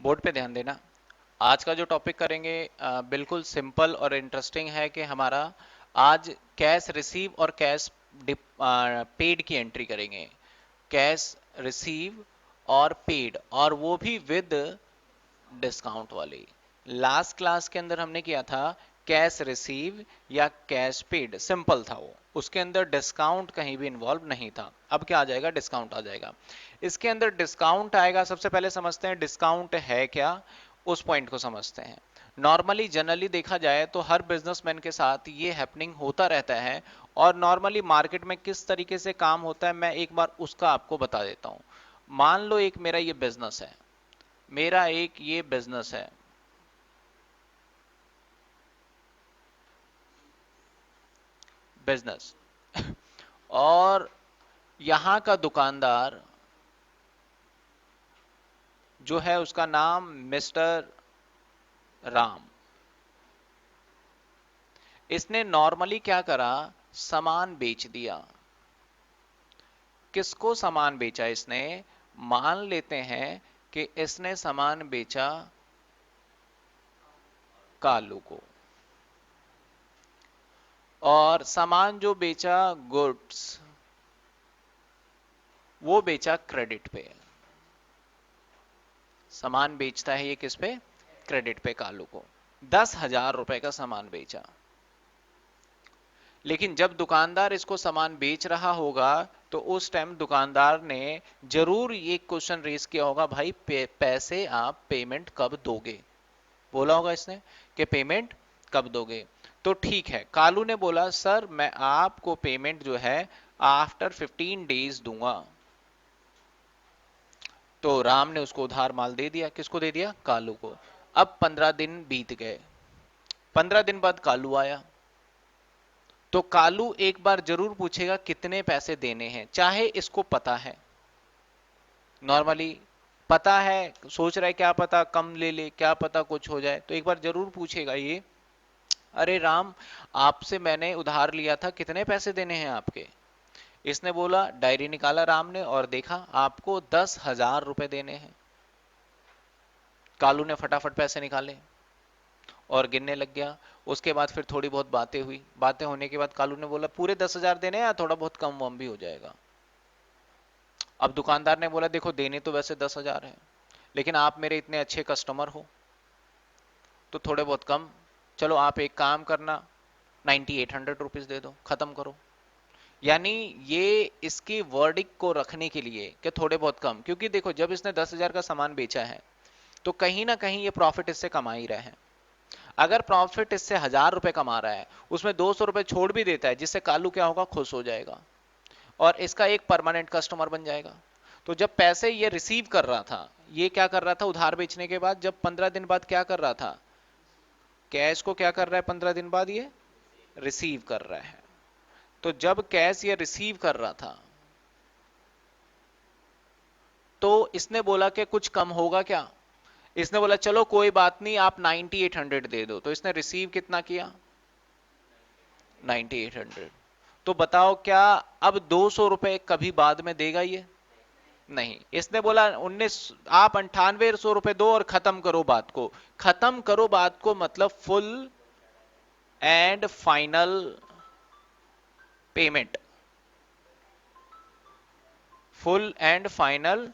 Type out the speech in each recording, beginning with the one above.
Board पे ध्यान देना। आज का जो टॉपिक करेंगे बिल्कुल सिंपल और इंटरेस्टिंग है कि हमारा आज कैश रिसीव और कैश पेड की एंट्री करेंगे। कैश रिसीव और पेड, और वो भी विद डिस्काउंट वाली। लास्ट क्लास के अंदर हमने किया था कैश रिसीव या कैश पेड, सिंपल था वो, उसके अंदर डिस्काउंट कहीं भी इन्वॉल्व नहीं था। अब क्या आ जाएगा? डिस्काउंट आ जाएगा। इसके अंदर डिस्काउंट आएगा। सबसे पहले समझते हैं डिस्काउंट है क्या, उस पॉइंट को समझते हैं। नॉर्मली जनरली देखा जाए तो हर बिजनेसमैन के साथ ये हैपनिंग होता रहता है। और नॉर्मली मार्केट में किस तरीके से काम होता है, मैं एक बार उसका आपको बता देता हूं। मान लो एक मेरा ये बिजनेस है, मेरा एक ये बिजनेस है, बिजनेस और यहां का दुकानदार जो है उसका नाम मिस्टर राम। इसने नॉर्मली क्या करा, सामान बेच दिया। किसको सामान बेचा इसने? मान लेते हैं कि इसने सामान बेचा कालू को। और सामान जो बेचा, गुड्स, वो बेचा क्रेडिट पे। सामान बेचता है ये किस पे? क्रेडिट पे कालू को। 10,000 रुपए का सामान बेचा। लेकिन जब दुकानदार इसको सामान बेच रहा होगा तो उस टाइम दुकानदार ने जरूर ये क्वेश्चन रेज किया होगा, भाई पैसे आप पेमेंट कब दोगे? बोला होगा इसने कि पेमेंट कब दोगे। तो ठीक है, कालू ने बोला सर मैं आपको पेमेंट जो है आफ्टर 15 डेज दूंगा। तो राम ने उसको उधार माल दे दिया। किसको दे दिया? कालू को। अब 15 दिन बीत गए। 15 दिन बाद कालू आया। तो कालू एक बार जरूर पूछेगा कितने पैसे देने हैं, चाहे इसको पता है, नॉर्मली पता है, सोच रहा है क्या पता कम ले ले, क्या पता कुछ हो जाए, तो एक बार जरूर पूछेगा ये, अरे राम, आपसे मैंने उधार लिया था, कितने पैसे देने हैं आपके? इसने बोला, डायरी निकाला राम ने और देखा आपको 10,000 रुपए देने हैं। कालू ने फटाफट पैसे निकाले और गिनने लग गया। उसके बाद फिर थोड़ी बहुत बातें हुई। बातें होने के बाद कालू ने बोला पूरे 10,000 देने हैं या थोड़ा बहुत कम वम भी हो जाएगा? अब दुकानदार ने बोला देखो देने तो वैसे 10,000 है, लेकिन आप मेरे इतने अच्छे कस्टमर हो तो थोड़े बहुत कम। चलो आप एक काम करना, 9,800 रुपीज दे दो, खत्म करो। यानी ये इसकी वर्डिक को रखने के लिए कि थोड़े बहुत कम, क्योंकि देखो जब इसने 10,000 का सामान बेचा है तो कहीं ना कहीं ये प्रॉफिट इससे कमा ही रहा है। अगर प्रॉफिट इससे 1,000 रुपए कमा रहा है, उसमें 200 रुपए छोड़ भी देता है, जिससे कालू क्या होगा, खुश हो जाएगा और इसका एक परमानेंट कस्टमर बन जाएगा। तो जब पैसे ये रिसीव कर रहा था, ये क्या कर रहा था उधार बेचने के बाद, जब 15 दिन बाद क्या कर रहा था, कैश को क्या कर रहा है 15 दिन बाद ये रिसीव कर रहा है। तो जब कैश ये रिसीव कर रहा था तो इसने बोला कि कुछ कम होगा क्या? इसने बोला चलो कोई बात नहीं, आप 9,800 दे दो। तो इसने रिसीव कितना किया? 9,800। तो बताओ क्या अब 200 रुपए कभी बाद में देगा ये? नहीं। इसने बोला 19, आप 9800 रुपए दो और खत्म करो बात को। खत्म करो बात को मतलब full and final payment. Full and final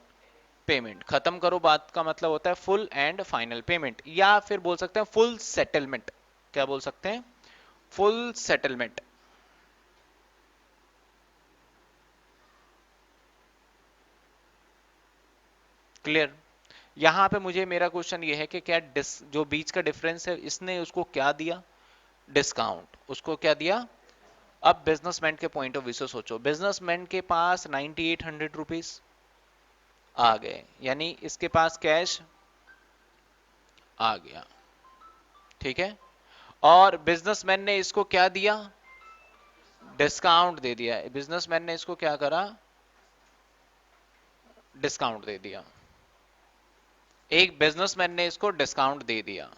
payment, खत्म करो बात का मतलब होता है फुल एंड फाइनल पेमेंट, या फिर बोल सकते हैं फुल सेटलमेंट। क्या बोल सकते हैं? Full settlement. क्लियर? यहां पे मुझे मेरा क्वेश्चन ये है कि क्या जो बीच का डिफरेंस है इसने उसको क्या दिया? डिस्काउंट। उसको क्या दिया? अब बिजनेसमैन के पॉइंट ऑफ व्यू से सोचो, बिजनेसमैन के पास 9,800 रुपीज आ गए, यानी इसके पास कैश आ गया, ठीक है। और बिजनेसमैन ने इसको क्या दिया? डिस्काउंट दे दिया। बिजनेसमैन ने इसको क्या करा? डिस्काउंट दे दिया। एक बिजनेसमैन ने इसको डिस्काउंट दे दिया।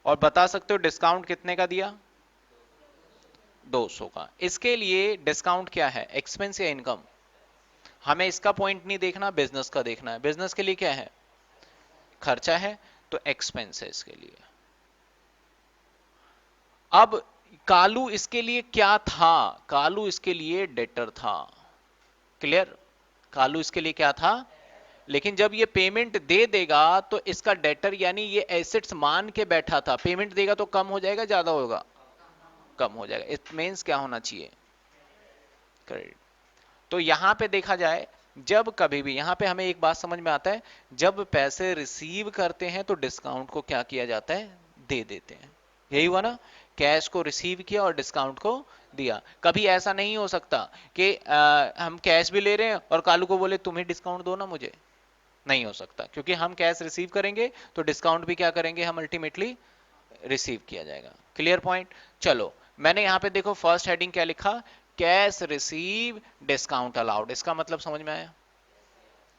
और बता सकते हो डिस्काउंट कितने का दिया? 200 का। इसके लिए डिस्काउंट क्या है, एक्सपेंस या इनकम? हमें इसका पॉइंट नहीं देखना, बिजनेस का देखना है। बिजनेस के लिए क्या है? खर्चा है तो एक्सपेंस है इसके लिए। अब कालू इसके लिए क्या था? कालू इसके लिए डेटर था। क्लियर? कालू इसके लिए क्या था? लेकिन जब ये पेमेंट दे देगा तो इसका डेटर यानी ये एसेट्स मान के बैठा था, पेमेंट देगा तो कम हो जाएगा ज्यादा होगा? कम हो जाएगा। इट मींस क्या होना चाहिए? क्रेडिट। तो यहां पे देखा जाए, जब कभी भी यहां पे हमें एक बात समझ में आता है, जब पैसे रिसीव करते हैं तो डिस्काउंट को क्या किया जाता है? दे देते हैं। यही हुआ ना? कैश को रिसीव किया और डिस्काउंट को दिया। कभी ऐसा नहीं हो सकता कि हम कैश भी ले रहे हैं और कालू को बोले तुम ही डिस्काउंट दो ना मुझे। नहीं हो सकता, क्योंकि हम कैश रिसीव करेंगे तो डिस्काउंट भी क्या करेंगे हम? अल्टीमेटली रिसीव किया जाएगा। Clear point? चलो, मैंने यहां पे देखो फर्स्ट हेडिंग क्या लिखा? Cash receive discount allowed. इसका मतलब समझ में आया?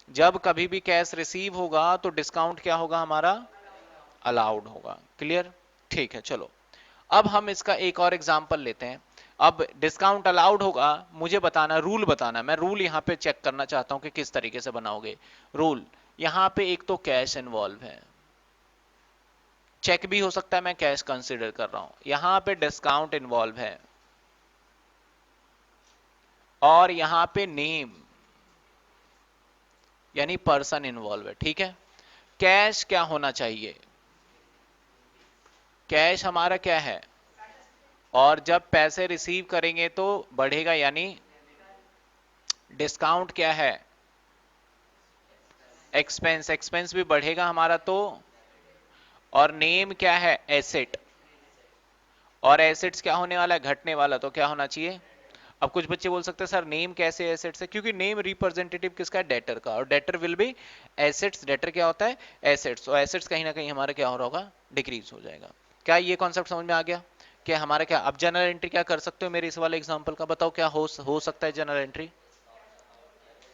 जब कभी भी कैश रिसीव होगा तो डिस्काउंट क्या होगा हमारा? अलाउड होगा। क्लियर? ठीक है, चलो अब हम इसका एक और एग्जांपल लेते हैं। अब डिस्काउंट अलाउड होगा, मुझे बताना, रूल बताना। मैं रूल यहां पे चेक करना चाहता हूं कि किस तरीके से बनाओगे रूल। यहां पे एक तो कैश इन्वॉल्व है, चेक भी हो सकता है, मैं कैश कंसीडर कर रहा हूं। यहां पे डिस्काउंट इन्वॉल्व है और यहां पे नेम यानी पर्सन इन्वॉल्व है। ठीक है? कैश क्या होना चाहिए? कैश हमारा क्या है? और जब पैसे रिसीव करेंगे तो बढ़ेगा, यानी डिस्काउंट क्या है? एक्सपेंस। एक्सपेंस भी बढ़ेगा हमारा तो। और नेम क्या है? एसेट। और एसेट्स क्या होने वाला है? घटने वाला, तो क्या होना चाहिए? अब कुछ बच्चे बोल सकते हैं सर नेम कैसे एसेट्स है? क्योंकि नेम रिप्रेजेंटेटिव किसका है? डेटर का, और debtor will be assets. Debtor क्या होता है? एसेट्स। और एसेट्स कहीं ना कहीं हमारा क्या हो रहा होगा? डिक्रीज हो जाएगा। क्या ये कॉन्सेप्ट समझ में आ गया? कि हमारा क्या अब जनरल एंट्री क्या कर सकते हो मेरे इस वाले एग्जांपल का? बताओ क्या हो सकता है जनरल एंट्री?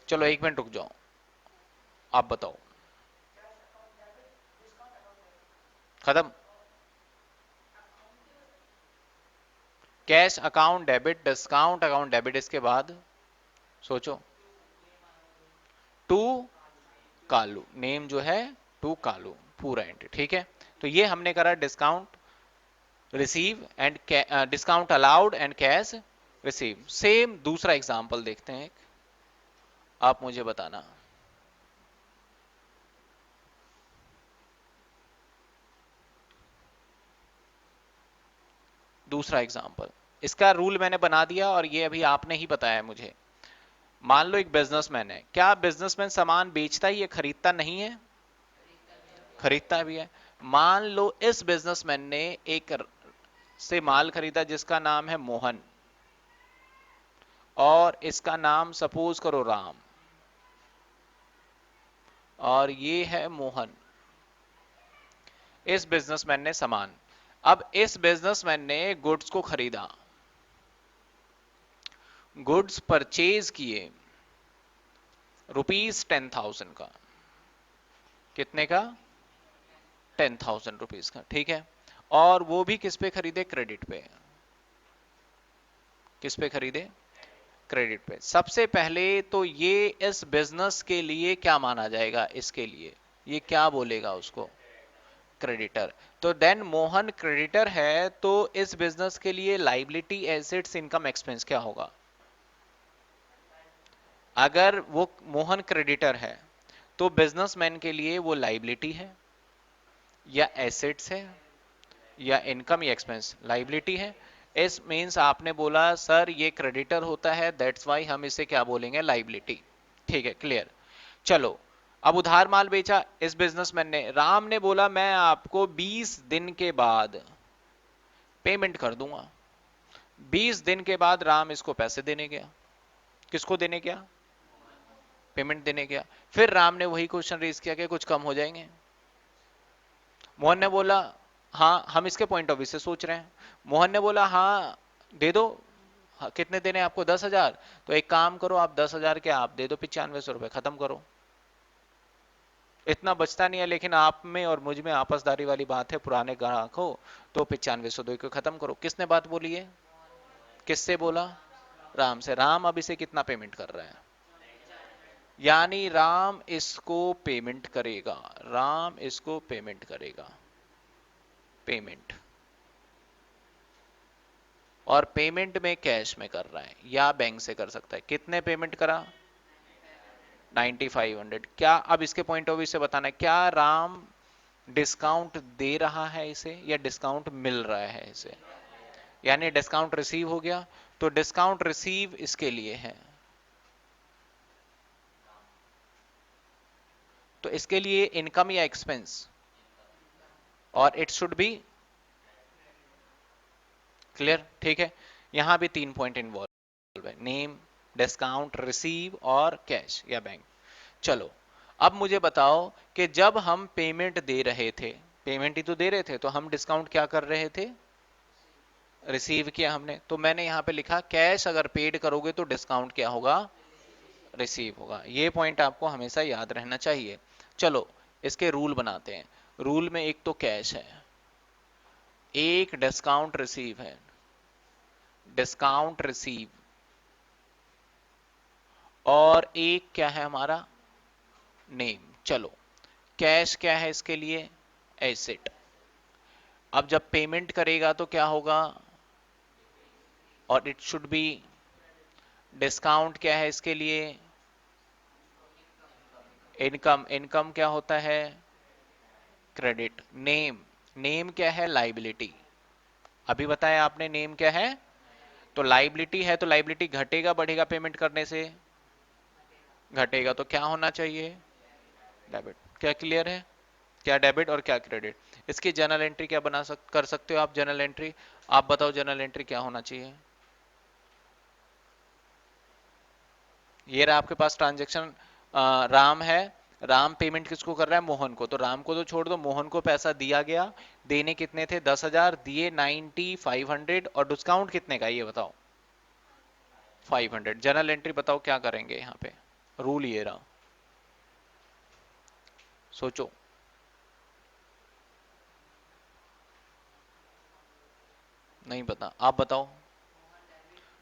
चलो एक मिनट रुक जाओ, आप बताओ। खत्म? Cash account debit, discount account debit, इसके बाद सोचो। टू कालू, नेम जो है टू कालू, पूरा एंट्री। ठीक है? तो ये हमने करा discount receive and discount allowed and cash receive. Same दूसरा एग्जांपल देखते हैं, आप मुझे बताना। दूसरा एग्जांपल, इसका रूल मैंने बना दिया और ये अभी आपने ही बताया मुझे। मान लो एक बिजनेसमैन है, क्या बिजनेसमैन सामान बेचता ही है, खरीदता नहीं है? खरीदता भी है। मान लो इस बिजनेसमैन ने एक से माल खरीदा जिसका नाम है मोहन, और इसका नाम सपोज करो राम, और ये है मोहन। इस बिजनेसमैन ने सामान, अब इस बिजनेसमैन ने गुड्स को खरीदा, गुड्स परचेज किए ₹10,000 का। कितने का? ₹10,000 का। ठीक है? और वो भी किस पे खरीदे? क्रेडिट पे। किस पे खरीदे? क्रेडिट पे। सबसे पहले तो ये इस बिजनेस के लिए क्या माना जाएगा? इसके लिए ये क्या बोलेगा उसको? क्रेडिटर। तो देन मोहन क्रेडिटर है, तो इस बिजनेस के लिए लाइबिलिटी, एसेट्स, इनकम, एक्सपेंस क्या होगा? अगर वो मोहन क्रेडिटर है तो बिजनेसमैन के लिए वो लाइबिलिटी है या एसेट्स है या इनकम या एक्सपेंस? लाइबिलिटी है। इस मींस आपने बोला सर ये क्रेडिटर होता है, दैट्स वाई हम इसे क्या बोलेंगे? लाइबिलिटी। ठीक है? क्लियर? चलो, अब उधार माल बेचा इस बिजनेसमैन ने। राम ने बोला मैं आपको 20 दिन के बाद पेमेंट कर दूंगा। 20 दिन के बाद राम इसको पैसे देने गया। किसको देने गया? पेमेंट देने गया। फिर राम ने वही क्वेश्चन रेज किया कि कुछ कम हो जाएंगे। मोहन ने बोला हाँ, हम इसके पॉइंट ऑफ व्यू से सोच रहे हैं। मोहन ने बोला हाँ दे दो। हाँ, कितने देने आपको? 10,000। तो एक काम करो, आप 10,000 के आप दे दो 9500 रुपए, खत्म करो। इतना बचता नहीं है, लेकिन आप में और मुझ में आपसदारी वाली बात है, पुराने ग्राहक हो तो 9500 दो को खत्म करो। किसने बात बोली है? किससे बोला? राम से। राम अब इसे कितना पेमेंट कर रहा है? यानी राम इसको पेमेंट करेगा, राम इसको पेमेंट करेगा, पेमेंट। और पेमेंट में कैश में कर रहा है या बैंक से कर सकता है। कितने पेमेंट करा? 9500। क्या अब इसके पॉइंट ऑफ व्यू से बताना है, क्या राम डिस्काउंट दे रहा है इसे या डिस्काउंट मिल रहा है इसे? यानी डिस्काउंट रिसीव हो गया, तो डिस्काउंट रिसीव इसके लिए है, तो इसके लिए इनकम या एक्सपेंस? और इट शुड बी क्लियर, ठीक है। यहां भी 3 पॉइंट इन्वॉल्व है, नेम, डिस्काउंट रिसीव और कैश या बैंक। चलो अब मुझे बताओ कि जब हम पेमेंट दे रहे थे, पेमेंट ही तो दे रहे थे, तो हम डिस्काउंट क्या कर रहे थे? रिसीव किया हमने। तो मैंने यहां पे लिखा कैश अगर पेड करोगे तो डिस्काउंट क्या होगा? रिसीव होगा। ये पॉइंट आपको हमेशा याद रहना चाहिए। चलो इसके रूल बनाते हैं। रूल में एक तो कैश है, एक डिस्काउंट रिसीव है, डिस्काउंट रिसीव, और एक क्या है हमारा? नेम। चलो कैश क्या है इसके लिए? एसेट। अब जब पेमेंट करेगा तो क्या होगा? और इट शुड बी, डिस्काउंट क्या है इसके लिए? इनकम। इनकम क्या होता है? क्रेडिट। नेम, नेम क्या है? लाइबिलिटी। अभी बताया आपने नेम क्या है, तो लाइबिलिटी है, तो लाइबिलिटी घटेगा बढ़ेगा पेमेंट करने से? घटेगा। तो क्या होना चाहिए? डेबिट। क्या क्लियर है? क्या डेबिट और क्या क्रेडिट। इसकी जर्नल एंट्री क्या कर सकते हो आप? जर्नल एंट्री आप बताओ, जर्नल एंट्री क्या होना चाहिए? ये रहा आपके पास ट्रांजेक्शन, राम है, राम पेमेंट किसको कर रहा है? मोहन को। तो राम को तो छोड़ दो, मोहन को पैसा दिया गया, देने कितने थे? 10,000, दिए 9500, और डिस्काउंट कितने का ये बताओ? 500। जर्नल एंट्री बताओ क्या करेंगे यहाँ पे? रूल ये रहा, सोचो। नहीं पता, आप बताओ।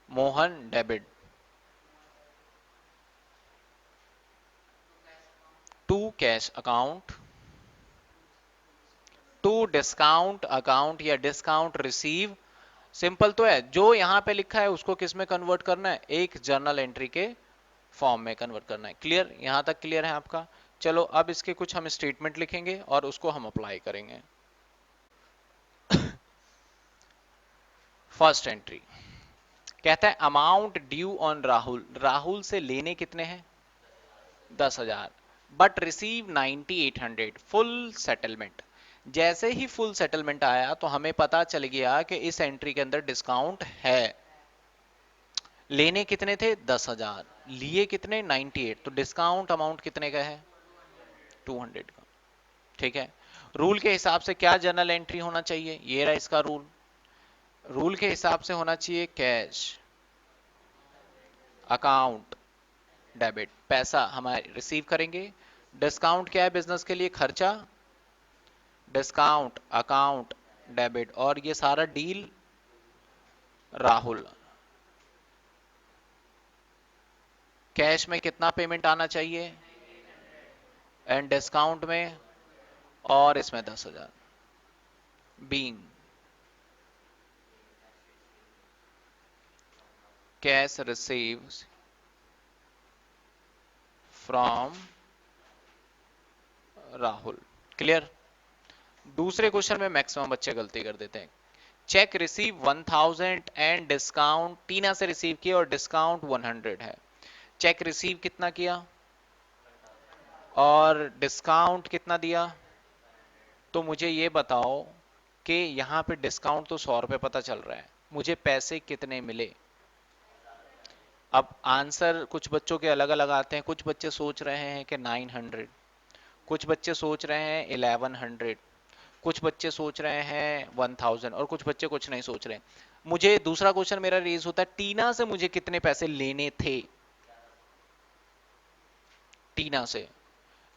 Mohan debit, to cash account, to discount account या डिस्काउंट रिसीव। सिंपल तो है, जो यहां पे लिखा है उसको किस में कन्वर्ट करना है? एक जर्नल एंट्री के फॉर्म में कन्वर्ट करना है। क्लियर? यहां तक क्लियर है आपका? चलो अब इसके कुछ हम स्टेटमेंट लिखेंगे और उसको हम अप्लाई करेंगे। फर्स्ट एंट्री कहता है amount due on Rahul, Rahul से लेने कितने हैं? 10,000, बट रिसीव 9800, फुल सेटलमेंट। जैसे ही फुल सेटलमेंट आया तो हमें पता चल गया कि इस एंट्री के अंदर डिस्काउंट है। लेने कितने थे? 10,000, लिए कितने? 98, तो डिस्काउंट अमाउंट कितने का है? 200 का। ठीक है। रूल के हिसाब से क्या जर्नल एंट्री होना चाहिए? ये रहा इसका रूल। रूल के हिसाब से होना चाहिए कैश अकाउंट डेबिट, पैसा हमारे रिसीव करेंगे। डिस्काउंट क्या है बिजनेस के लिए? खर्चा। डिस्काउंट अकाउंट डेबिट, और ये सारा डील राहुल। कैश में कितना पेमेंट आना चाहिए? एंड डिस्काउंट में और इसमें 10,000। Being cash receives from Rahul. Clear? दूसरे क्वेश्चन में मैक्सिमम बच्चे गलती कर देते हैं। चेक रिसीव 1000 एंड डिस्काउंट, टीना से रिसीव किया और डिस्काउंट 100 है। चेक रिसीव कितना किया और डिस्काउंट कितना दिया? तो मुझे ये बताओ कि यहाँ पे डिस्काउंट तो 100 रुपए पता चल रहा है, मुझे पैसे कितने मिले? अब आंसर कुछ बच्चों के अलग अलग आते हैं। कुछ बच्चे सोच रहे हैं कि 900, कुछ बच्चे सोच रहे हैं 1100, कुछ बच्चे सोच रहे हैं 1000, और कुछ बच्चे कुछ नहीं सोच रहे। मुझे दूसरा क्वेश्चन मेरा रेज होता है, टीना से मुझे कितने पैसे लेने थे? टीना से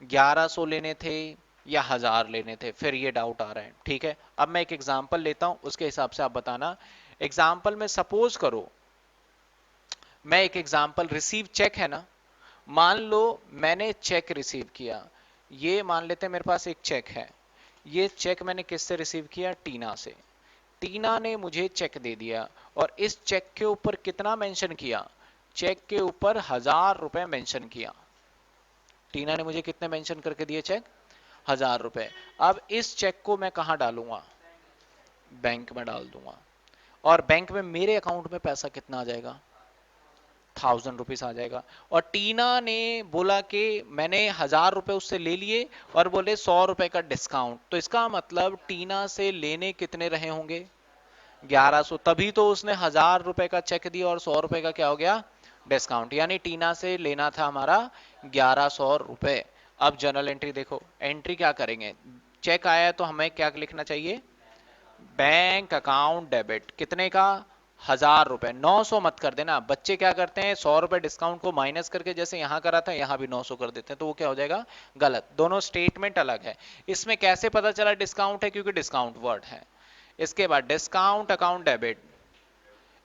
1100 लेने थे या 1000 लेने थे, फिर ये डाउट आ रहा है। ठीक है, अब मैं एक एग्जांपल लेता हूं, उसके हिसाब से आप बताना। एग्जांपल में सपोज करो, मैं एक एग्जांपल, रिसीव चेक है ना, मान लो मैंने चेक रिसीव किया, ये मान लेते हैं मेरे पास एक चेक है, ये चेक मैंने किससे रिसीव किया? टीना से। टीना ने मुझे चेक दे दिया और इस चेक के ऊपर कितना मेंशन किया? चेक के ऊपर 1000 रुपए मेंशन किया। टीना ने मुझे कितने मेंशन करके दिए चेक? 1000 रुपए। अब इस चेक को मैं कहां डालूंगा? बैंक में डाल दूंगा। और बैंक में मेरे अकाउंट में पैसा कितना आ जाएगा? 1000 रुपीज आ जाएगा। और टीना ने बोला कि मैंने 1000 रुपए उससे ले लिए और बोले 100 रुपए का डिस्काउंट, तो इसका मतलब टीना से लेने कितने रहे होंगे? 1100। तभी तो उसने 1000 रुपए का चेक दिया और 100 रुपए का क्या हो गया? डिस्काउंट। यानी टीना से लेना था हमारा 1100 रुपए। अब जर्नल एंट्री देखो, एंट्री क्या करेंगे? चेक आया तो हमें क्या लिखना चाहिए? Bank account debit. कितने का? 1000 रुपए। 900 मत कर देना, बच्चे क्या करते हैं 100 रुपए डिस्काउंट को माइनस करके जैसे यहां करा था यहां भी 900 कर देते हैं, तो वो क्या हो जाएगा? गलत। दोनों स्टेटमेंट अलग है। इसमें कैसे पता चला डिस्काउंट है? क्योंकि डिस्काउंट वर्ड है। इसके बाद डिस्काउंट अकाउंट डेबिट,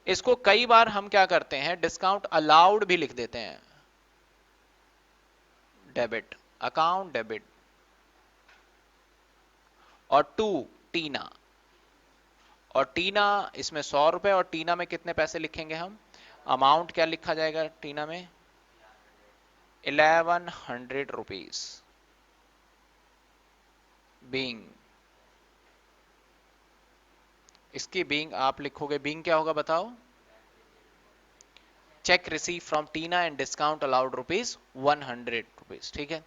इसको कई बार हम क्या करते हैं डिस्काउंट अलाउड भी लिख देते हैं। Debit account debit. और टू टीना, और टीना इसमें 100 रुपए, और टीना में कितने पैसे लिखेंगे हम? अमाउंट क्या लिखा जाएगा टीना में? 1100 रुपीज। बीइंग, इसकी बीइंग आप लिखोगे, बीइंग क्या होगा बताओ? Check receive from Tina and discount allowed ₹100। ठीक है।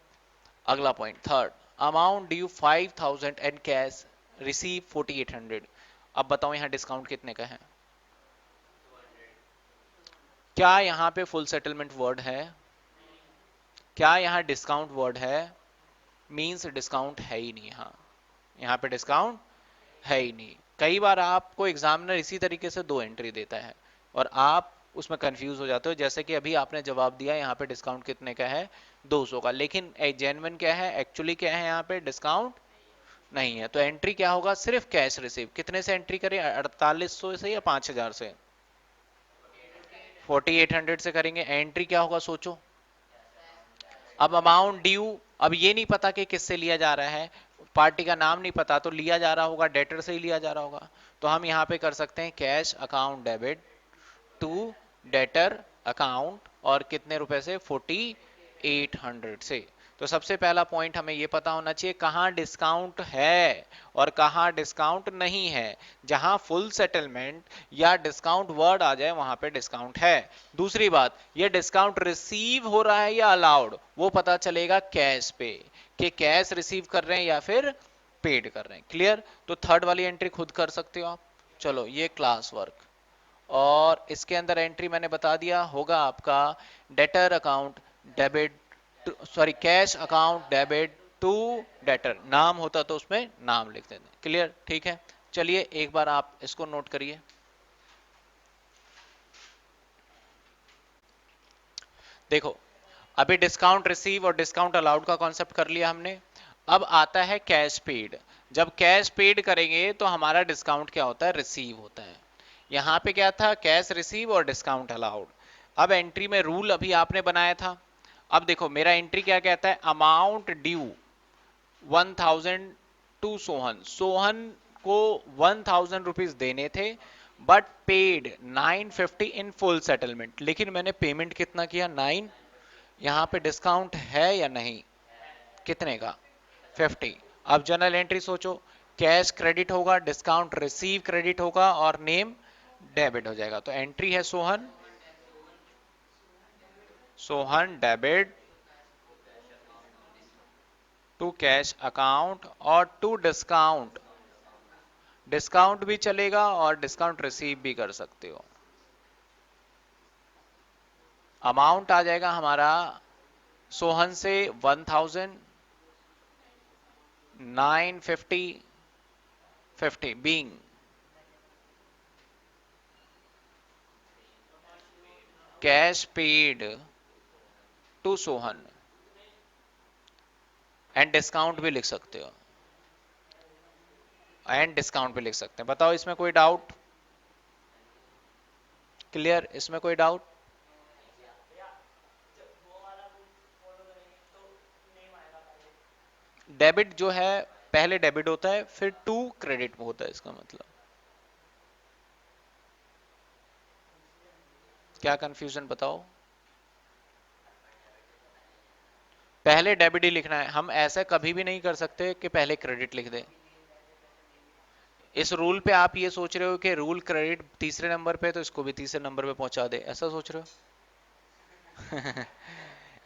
अगला point third, amount due 5000 and cash receive 4800। अब बताओ यहां डिस्काउंट कितने का है? क्या यहां पे फुल सेटलमेंट वर्ड है? क्या यहां डिस्काउंट वर्ड है? मींस डिस्काउंट है ही नहीं यहां। यहां पे डिस्काउंट है ही नहीं। कई बार आपको एग्जामिनर इसी तरीके से दो एंट्री देता है और आप उसमें कंफ्यूज हो जाते हो, जैसे कि अभी आपने जवाब दिया यहाँ पे डिस्काउंट कितने का है? 200 का, लेकिन जेन्युइन क्या है, एक्चुअली क्या है यहाँ पे? डिस्काउंट नहीं है। तो एंट्री क्या होगा? सिर्फ कैश रिसीव। कितने से एंट्री करें? 4800 से या 5000 से? 4800 से करेंगे। एंट्री क्या होगा सोचो? अब अमाउंट ड्यू, अब ये नहीं पता कि किससे लिया जा रहा है, पार्टी का नाम नहीं पता, तो लिया जा रहा होगा डेटर से ही लिया जा रहा होगा। तो हम यहाँ पे कर सकते हैं cash account debit to debtor account, और कितने रुपए से? 4800 से। तो सबसे पहला पॉइंट हमें ये पता होना चाहिए कहाँ डिस्काउंट है और कहाँ डिस्काउंट नहीं है। जहां फुल सेटलमेंट या डिस्काउंट वर्ड आ जाए वहां पे डिस्काउंट है। दूसरी बात, ये डिस्काउंट रिसीव हो रहा है या अलाउड, वो पता चलेगा कैश पे, कि कैश रिसीव कर रहे हैं या फिर पेड कर रहे हैं। क्लियर? तो थर्ड वाली एंट्री खुद कर सकते हो आप। चलो ये क्लास वर्क, और इसके अंदर एंट्री मैंने बता दिया होगा आपका debtor account debit, sorry cash account debit to debtor. नाम होता तो उसमें नाम लिख देते। क्लियर? ठीक है। चलिए एक बार आप इसको नोट करिए। देखो, अभी डिस्काउंट रिसीव और डिस्काउंट अलाउड का कॉन्सेप्ट कर लिया हमने। अब आता है कैश पेड। जब कैश पेड करेंगे तो हमारा डिस्काउंट क्या होता है? रिसीव होता है। यहां पे क्या था? कैश रिसीव और डिस्काउंट अलाउड। अब एंट्री में रूल अभी आपने बनाया था। अब देखो मेरा एंट्री क्या कहता है? Amount due 1000 to Sohan. Sohan को 1000 रुपीज देने थे, but paid 950 in full settlement. लेकिन मैंने पेमेंट कितना किया? 9। यहाँ पे डिस्काउंट है या नहीं? कितने का? 50। अब जनरल एंट्री सोचो, कैश क्रेडिट होगा, डिस्काउंट रिसीव क्रेडिट होगा और नेम डेबिट हो जाएगा। तो एंट्री है Sohan, Sohan debit to cash account और टू डिस्काउंट। डिस्काउंट भी चलेगा और डिस्काउंट रिसीव भी कर सकते हो। अमाउंट आ जाएगा हमारा सोहन से 1000, 950, 50 being cash paid to Sohan, and discount भी लिख सकते हो, एंड डिस्काउंट भी लिख सकते हैं। बताओ इसमें कोई डाउट? क्लियर? इसमें कोई डाउट? डेबिट जो है पहले डेबिट होता है फिर टू क्रेडिट होता है, इसका मतलब क्या कंफ्यूजन बताओ। पहले डेबिट ही लिखना है, हम ऐसा कभी भी नहीं कर सकते कि पहले क्रेडिट लिख दें। इस रूल पे आप ये सोच रहे हो कि रूल क्रेडिट तीसरे नंबर पे तो इसको भी तीसरे नंबर पे पहुंचा दे, ऐसा सोच रहे हो?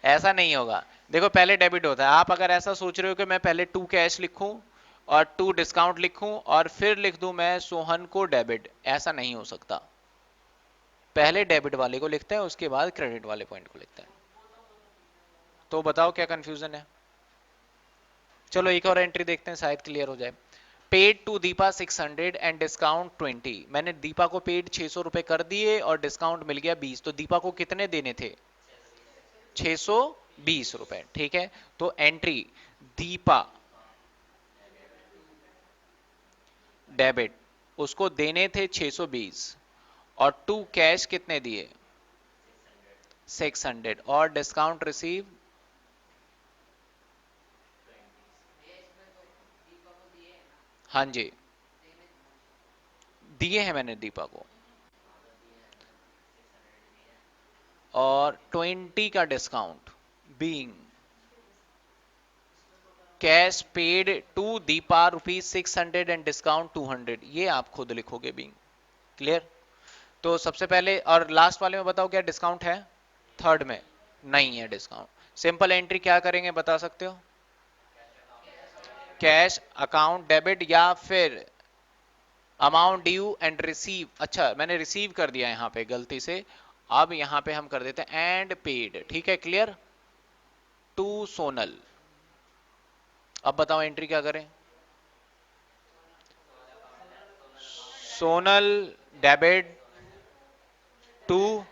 ऐसा नहीं होगा। देखो पहले डेबिट होता है, आप अगर ऐसा सोच रहे हो कि मैं पहले टू कैश लिखूं और टू डिस्काउंट लिखूं और फिर लिख दूं मैं सोहन को डेबिट, ऐसा नहीं हो सकता। पहले डेबिट वाले को लिखते हैं उसके बाद क्रेडिट वाले पॉइंट को लिखते हैं। तो बताओ क्या कंफ्यूजन है। चलो एक और एंट्री देखते हैं, शायद क्लियर हो जाए। Paid to Deepa 600 and discount 20। मैंने दीपा को पेड 600 रुपए कर दिए और डिस्काउंट मिल गया 20, तो दीपा को कितने देने थे? 620 रुपए, ठीक है। तो एंट्री दीपा डेबिट, उसको देने थे 620 और टू कैश कितने दिए? 600 और डिस्काउंट रिसीव। हाँ जी, दिए हैं मैंने दीपा को, और 20 का discount being cash paid to Deepa ₹600 and discount 200, ये आप खुद लिखोगे बीइंग। क्लियर। तो सबसे पहले और लास्ट वाले में बताओ क्या डिस्काउंट है? थर्ड में नहीं है डिस्काउंट। सिंपल एंट्री क्या करेंगे बता सकते हो? कैश अकाउंट डेबिट या फिर अमाउंट ड्यू एंड रिसीव। अच्छा मैंने रिसीव कर दिया यहाँ पे गलती से, अब यहाँ पे हम कर देते हैं एंड पेड, ठीक है क्लियर। टू सोनल। अब बताओ एंट्री क्या करें? Sonal debit to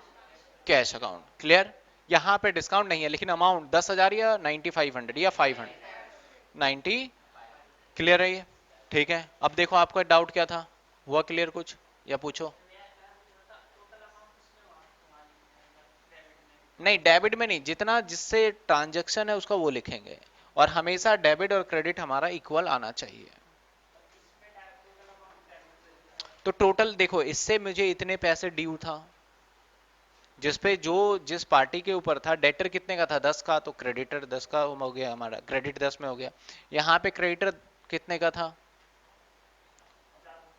cash account, clear. यहाँ पे डिस्काउंट नहीं है लेकिन अमाउंट 10,000 या 9500 या 500, 90, क्लियर है ये, ठीक है। अब देखो आपका डाउट क्या था, हुआ क्लियर कुछ या पूछो? नहीं डेबिट में नहीं, जितना जिससे ट्रांजैक्शन है उसका वो लिखेंगे, और हमेशा डेबिट और क्रेडिट हमारा इक्वल आना चाहिए। तो टोटल देखो, इससे मुझे इतने पैसे ड्यू था, जिसपे जो जिस पार्टी के ऊपर था, डेटर कितने का था? 10 का, तो क्रेडिटर 10 का हो गया, हमारा क्रेडिट 10 में हो गया। यहाँ पे क्रेडिटर कितने का था?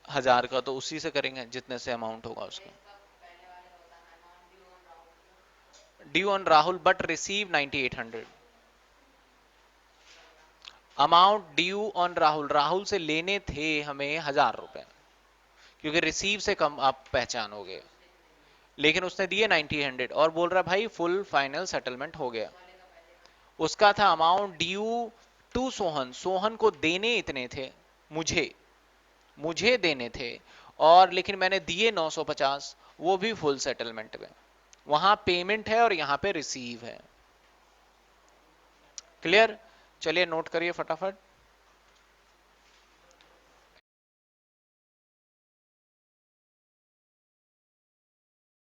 1000 का, तो उसी से करेंगे जितने से अमाउंट होगा उसका। Due on Rahul but receive 9800। Amount due on Rahul, Rahul से लेने थे हमें 1000 रुपए, क्योंकि रिसीव से कम आप पहचानोगे, लेकिन उसने दिए 90 और बोल रहा भाई फुल फाइनल सेटलमेंट हो गया। उसका था amount due to Sohan, Sohan को देने इतने थे, मुझे मुझे देने थे, और लेकिन मैंने दिए 950, वो भी फुल सेटलमेंट में। वहां पेमेंट है और यहाँ पे रिसीव है। क्लियर। चलिए नोट करिए फटाफट।